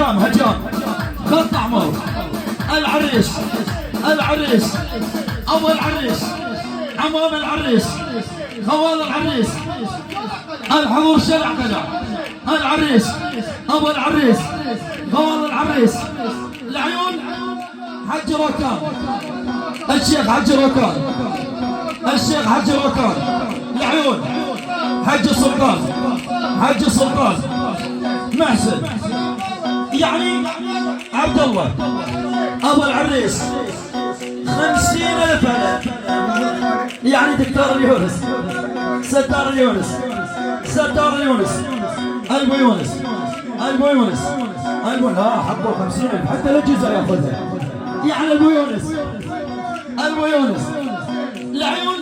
هجام خط احمر. العريس ابو العريس، عمام العريس، خوال العريس، الحضور شرع كذا. العريس ابو العريس، خوال العريس. العيون حج روكان، الشيخ حج روكان، العيون حج السلطان محسن، يعني عبد الله ابو العريس. 50,000 يعني دكتور يونس، ستار يونس، ابو يونس ها حبوا 50,000 حتى الجزء ياخذها، يعني ابو يونس. العيون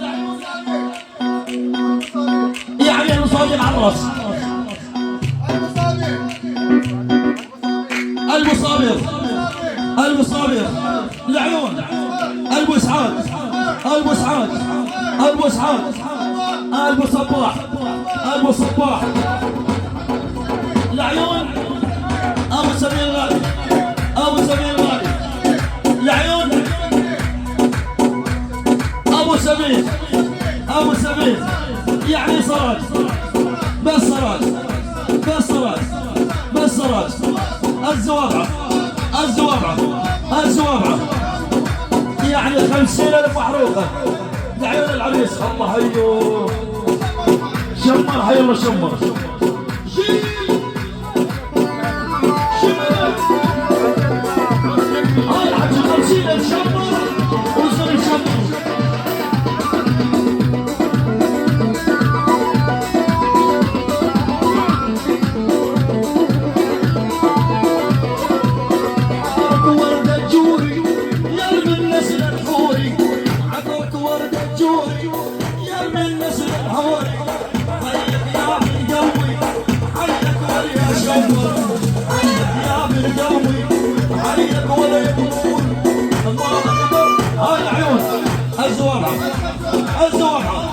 يعني المصابين على الراس. المصابر. العيون ابو صباح. العيون ابو سمير غالي. العيون ابو سمير يعني سراج، بس سراج. الزوابعه يعني 50,000 محروقه. لعيون العريس الله حيو شمر، حي الله شمر. هاي الحج 50,000 شمر وزر شمر. الزوابعه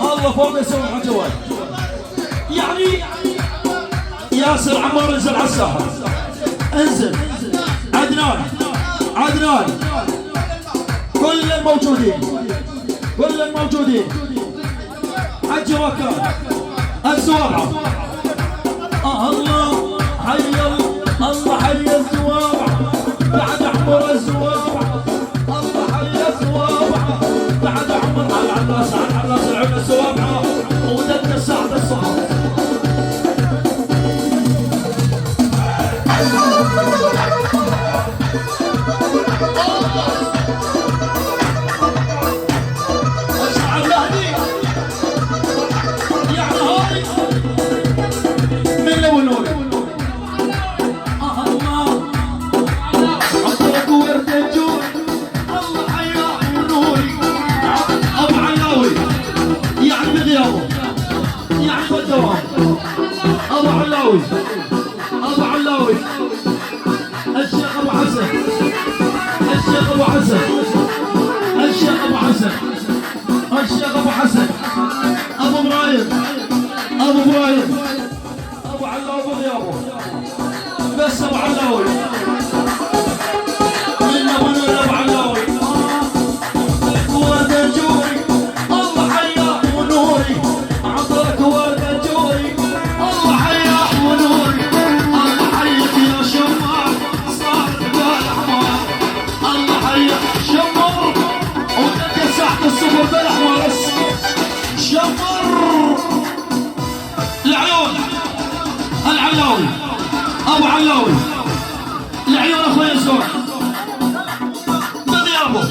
الله فوق يسوي عجوات. يعني ياسر عمار انزل على الساحه، انزل عدنان كل الموجودين حج وكان. الزوابعه الله حي الزوابعه بعد احمر الزوابعه. الله حي الزوابعه بعد احمر. على العلاس العيون الزوابعه ودق السعد الصحاب. ابو علاوي الشيخ ابو حسن ابو ابراهيم ابو علاوي بغيابه، بس ابو علاوي من ابو علاوي. ورد الجوري الله حياه ونوري، عطرك ورد الجوري الله حياه ونوري. الله حيك يا شمار صارت بالاحمر. الله حيك شمر ودك ساعة الصبر بالاحمر. شمر العيون ابو علاوي. العيون اخوي الزور بغيابه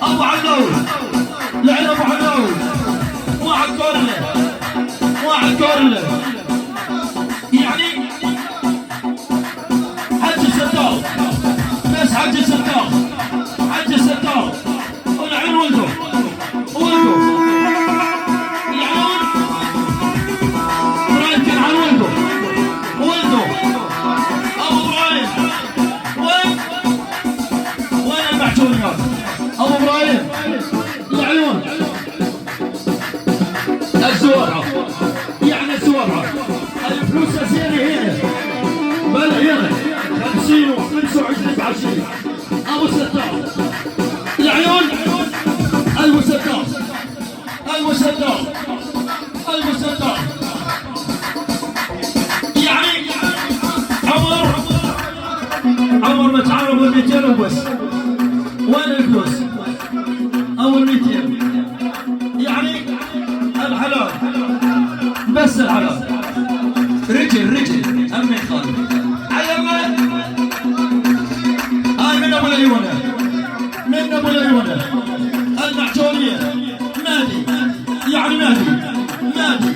ابو علاوي. العيون ابو علاوي واحد كورله يعني حج الستار، بس حج الستار. والعيون ولده العيون ابراهيم كنعان ولده ابو ابراهيم. وين المعجونيات ابو ابراهيم. العيون الزوابعه يعني الفلوس اسيري ابو ستار العيون ابو ستار ابو ستار ابو ستار يعني عمر ما تعرف ال 200 وبس. وين الفلوس؟ اول 200 يعني الحلال بس الحلال. رجل امي خالد عيما هاي من ابو العيونه من ابو العيونه المعجونيه مادي يعني مادي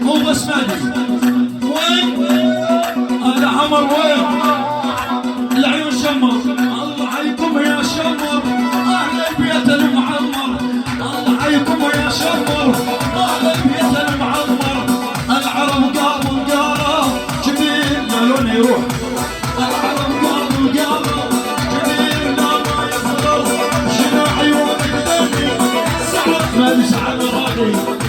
مو بس مادي. وين هذا عمر وين العيون شمر الله حيكم يا شمر اهل البيت المعمر الله حيكم يا شمر اهل البيت المعمر. العرب قالوا جميل لون يروح العرب قالوا جميل لا ما يفضل شنو عيونك دمي سعد ما بسعد راضي